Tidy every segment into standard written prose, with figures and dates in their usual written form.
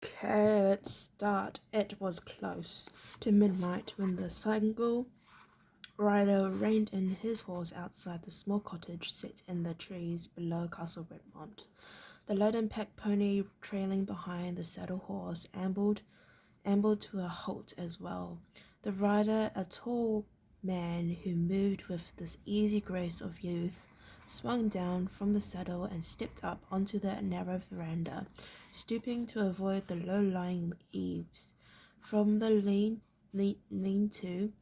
Okay, let's start. It was close to midnight when the single rider reined in his horse outside the small cottage set in the trees below Castle Redmond. The laden-pack pony trailing behind the saddle horse ambled to a halt as well. The rider, a tall man who moved with the easy grace of youth, swung down from the saddle and stepped up onto the narrow veranda, stooping to avoid the low-lying eaves. From the lean-to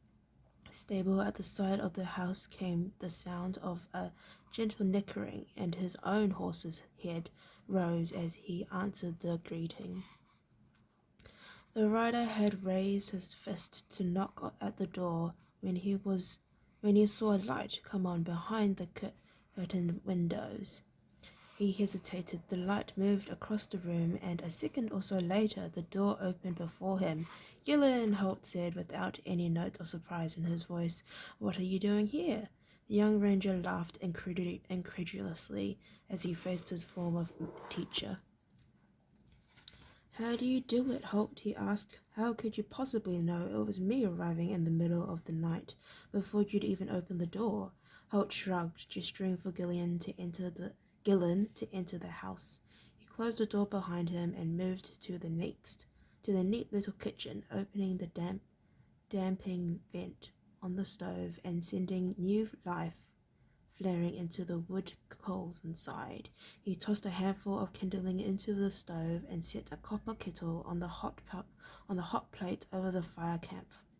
stable at the side of the house came the sound of a gentle nickering, and his own horse's head rose as he answered the greeting. The rider had raised his fist to knock at the door when he saw a light come on behind the curtained windows. He hesitated. The light moved across the room, and a second or so later the door opened before him. "Gillen," Holt said, without any note of surprise in his voice. "What are you doing here?" The young ranger laughed incredulously as he faced his former teacher. "How do you do it, Holt?" he asked. "How could you possibly know it was me arriving in the middle of the night, before you'd even opened the door?" Holt shrugged, gesturing for Gillen to enter the house. He closed the door behind him and moved to the neat little kitchen, opening the damping vent on the stove and sending new life flaring into the wood coals inside. He tossed a handful of kindling into the stove and set a copper kettle on the hot plate over the fire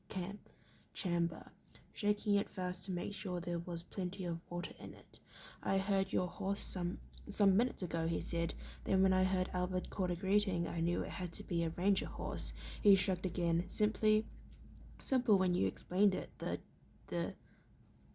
camp chamber, shaking it fast to make sure there was plenty of water in it. "I heard your horse some minutes ago," he said. "Then when I heard Albert call a greeting, I knew it had to be a ranger horse." He shrugged again. Simple when you explained it," the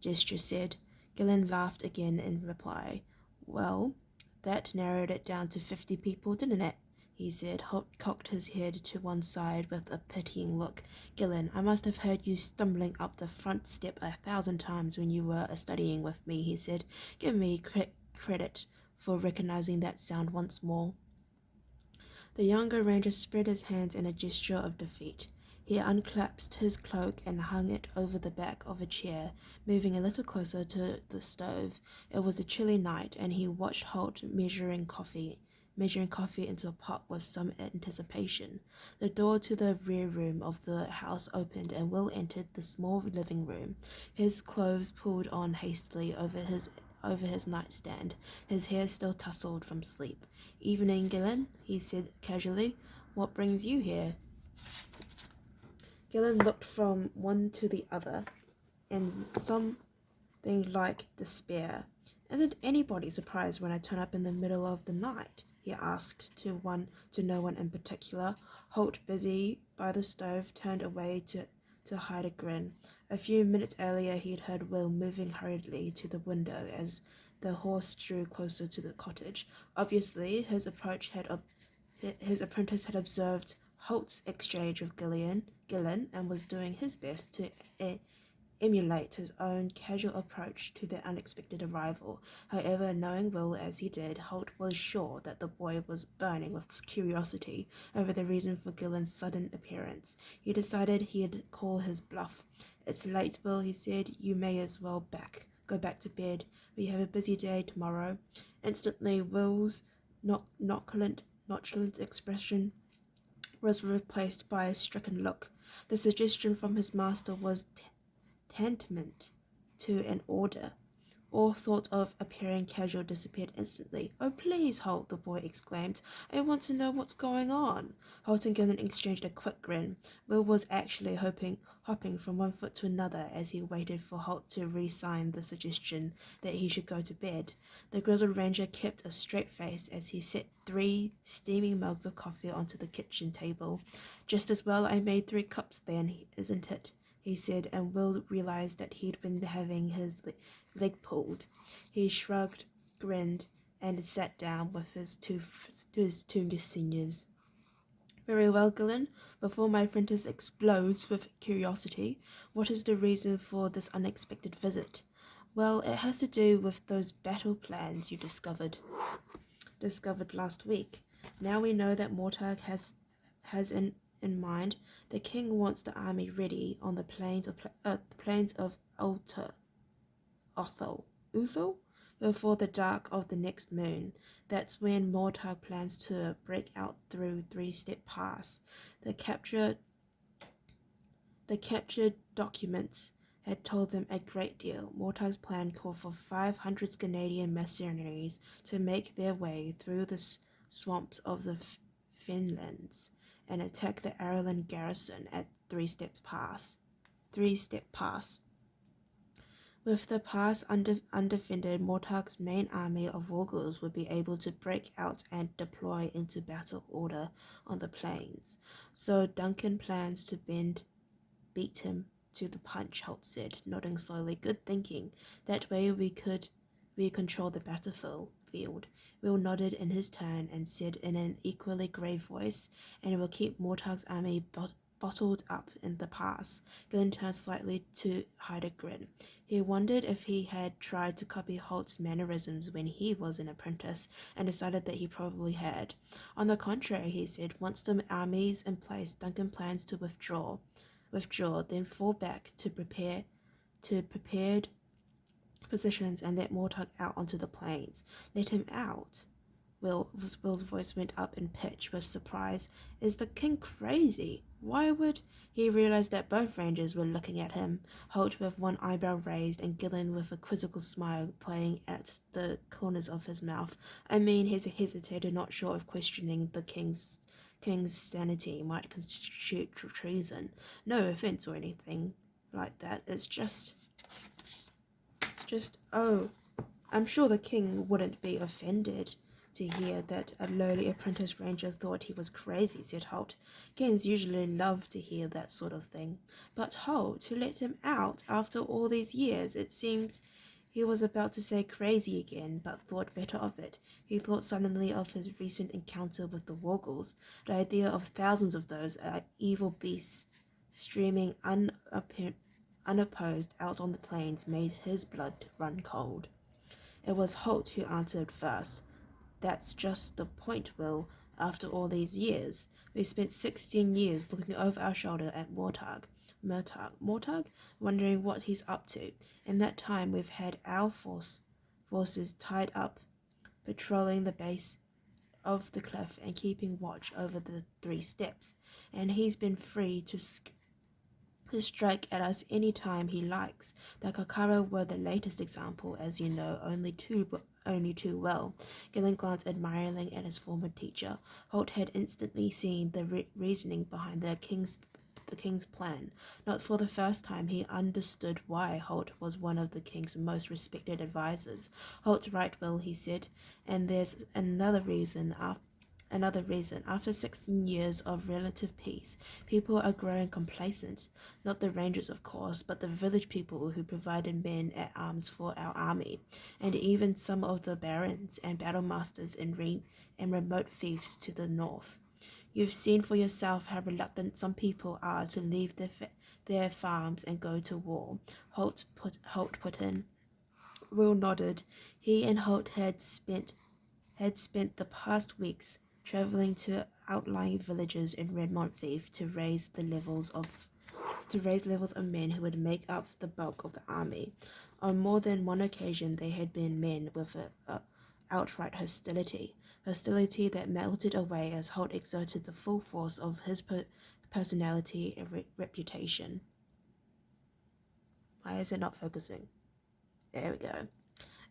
gesture said. Gillen laughed again in reply. "Well, that narrowed it down to 50 people, didn't it?" he said. Holt cocked his head to one side with a pitying look. "Gillen, I must have heard you stumbling up the front step 1,000 times when you were studying with me," he said. "Give me credit for recognizing that sound once more." The younger ranger spread his hands in a gesture of defeat. He unclasped his cloak and hung it over the back of a chair, moving a little closer to the stove. It was a chilly night, and he watched Holt measuring coffee into a pot with some anticipation. The door to the rear room of the house opened, and Will entered the small living room, his clothes pulled on hastily over his nightstand, his hair still tousled from sleep. "Evening, Gillen," he said casually. "What brings you here?" Gillen looked from one to the other in something like despair. "Isn't anybody surprised when I turn up in the middle of the night?" he asked to no one in particular. Holt, busy by the stove, turned away to hide a grin. A few minutes earlier he'd heard Will moving hurriedly to the window as the horse drew closer to the cottage. Obviously, his apprentice had observed Holt's exchange with Gillen, and was doing his best to emulate his own casual approach to their unexpected arrival. However, knowing Will as he did, Holt was sure that the boy was burning with curiosity over the reason for Gillen's sudden appearance. He decided he'd call his bluff. "It's late, Will," he said. "You may as well go back to bed. We have a busy day tomorrow." Instantly, Will's nonchalant expression was replaced by a stricken look. The suggestion from his master was tantamount to an order. All thought of appearing casual disappeared instantly. "Oh, please, Holt," the boy exclaimed. "I want to know what's going on." Holt and Gillen exchanged a quick grin. Will was actually hopping from one foot to another as he waited for Holt to re-sign the suggestion that he should go to bed. The grizzled ranger kept a straight face as he set 3 steaming mugs of coffee onto the kitchen table. "Just as well I made 3 cups then, isn't it?" he said, and Will realized that he'd been having his leg pulled. He shrugged, grinned, and sat down with his two seniors. "Very well, Gillen. Before my apprentice explodes with curiosity, what is the reason for this unexpected visit?" "Well, it has to do with those battle plans you discovered last week. Now we know that Mortag in mind. The king wants the army ready on the plains of Uthal before the dark of the next moon. That's when Mortag plans to break out through Three-Step Pass. The captured the captured documents had told them a great deal. Mortag's plan called for 500 Canadian mercenaries to make their way through the swamps of the Fenlands and attack the Ireland garrison at Three-Step Pass. With the pass undefended, Mortag's main army of wargals would be able to break out and deploy into battle order on the plains. So Duncan plans to beat him to the punch, Holt said, nodding slowly. Good thinking. That way we control the battlefield. Will nodded in his turn and said in an equally grave voice, and will keep Mortag's army bottled up in the pass. Gillen turned slightly to hide a grin. He wondered if he had tried to copy Holt's mannerisms when he was an apprentice, and decided that he probably had. On the contrary, he said, once the army's in place, Duncan plans to withdraw, then fall back to prepared positions and let Mortag out onto the plains. Let him out. Will's voice went up in pitch with surprise. Is the king crazy? Why would he realized that both rangers were looking at him, Holt with one eyebrow raised and Gillen with a quizzical smile playing at the corners of his mouth. I mean, he hesitated, not sure if questioning the king's sanity might constitute treason. No offense or anything like that. It's just, oh, I'm sure the king wouldn't be offended to hear that a lowly apprentice ranger thought he was crazy, said Holt. Kings usually love to hear that sort of thing. But Holt, to let him out after all these years, it seems he was about to say crazy again, but thought better of it. He thought suddenly of his recent encounter with the Wargals. The idea of thousands of those evil beasts streaming unopposed out on the plains made his blood run cold. It was Holt who answered first. That's just the point, Will. After all these years, we spent 16 years looking over our shoulder at Mortag, wondering what he's up to. In that time, we've had our forces tied up, patrolling the base of the cliff and keeping watch over the 3 steps, and he's been free to strike at us any time he likes. The Kakara were the latest example, as you know, only too well. Gillen glanced admiringly at his former teacher. Holt had instantly seen the reasoning behind the king's plan. Not for the first time, he understood why Holt was one of the king's most respected advisors. Holt's right, Will, he said, and there's another reason. After 16 years of relative peace, people are growing complacent. Not the rangers, of course, but the village people who provided men at arms for our army, and even some of the barons and battlemasters in remote fiefs to the north. You've seen for yourself how reluctant some people are to leave their farms and go to war, Holt put in. Will nodded. He and Holt had spent the past weeks traveling to outlying villages in Redmont Fief to raise levels of men who would make up the bulk of the army. On more than one occasion, they had been men with a outright hostility that melted away as Holt exerted the full force of his personality and reputation. Why is it not focusing? There we go.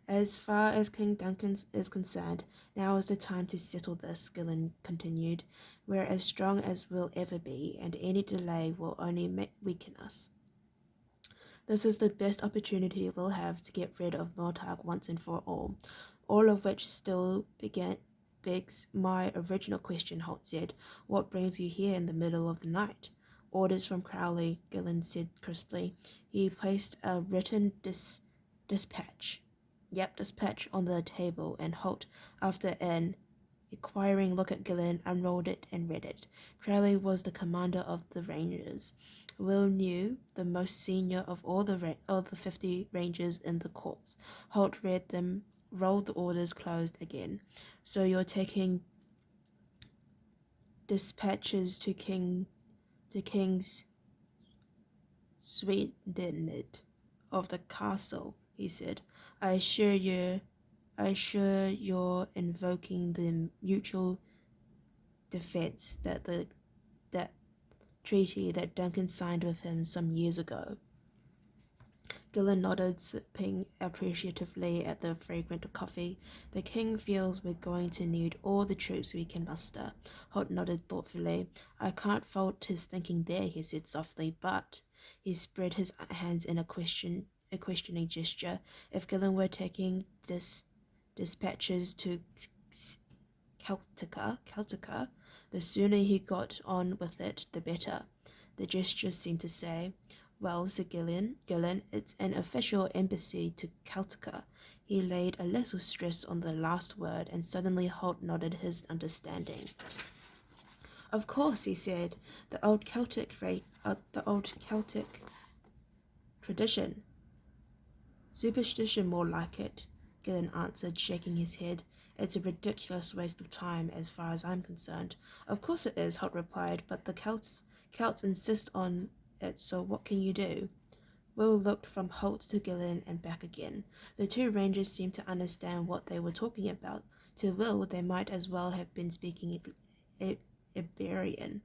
As far as King Duncan is concerned, now is the time to settle this, Gillen continued. We're as strong as we'll ever be, and any delay will only weaken us. This is the best opportunity we'll have to get rid of Mortag once and for all of which still begs my original question, Holt said. What brings you here in the middle of the night? Orders from Crowley, Gillen said crisply. He placed a written dispatch on the table, and Holt, after an inquiring look at Gillen, unrolled it and read it. Crowley was the commander of the Rangers. Will knew the most senior of all the 50 Rangers in the corps. Holt read them, rolled the orders closed again. So you're taking dispatches to King's Swedened of the castle, he said. I assure you're invoking the mutual defense that treaty that Duncan signed with him some years ago. Gillen nodded, sipping appreciatively at the fragrant coffee. The king feels we're going to need all the troops we can muster. Holt nodded thoughtfully. I can't fault his thinking there, he said softly, but he spread his hands in a questioning gesture. If Gillen were taking dispatches to Celtica, the sooner he got on with it, the better. The gesture seemed to say, well, said Gillen, it's an official embassy to Celtica. He laid a little stress on the last word, and suddenly Holt nodded his understanding. Of course, he said, the old Celtic tradition. Superstition more like it, Gillen answered, shaking his head. It's a ridiculous waste of time as far as I'm concerned. Of course it is, Holt replied, but the Celts insist on it, so what can you do? Will looked from Holt to Gillen and back again. The two rangers seemed to understand what they were talking about. To Will, they might as well have been speaking Iberian.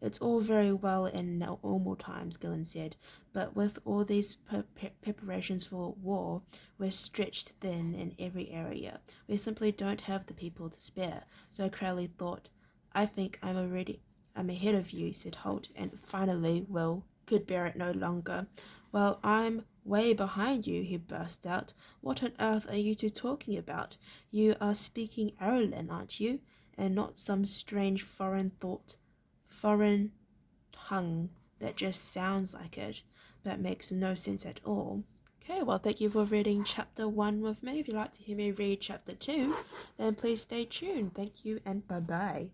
It's all very well in normal times, Gillen said, but with all these preparations for war, we're stretched thin in every area. We simply don't have the people to spare. So Crowley thought, I think I'm ahead of you, said Holt, and finally Will could bear it no longer. Well, I'm way behind you, he burst out. What on earth are you two talking about? You are speaking Ireland, aren't you? And not some strange foreign tongue that just sounds like it, but makes no sense at all. Okay, well, thank you for reading chapter 1 with me. If you'd like to hear me read chapter 2, then please stay tuned. Thank you and bye-bye.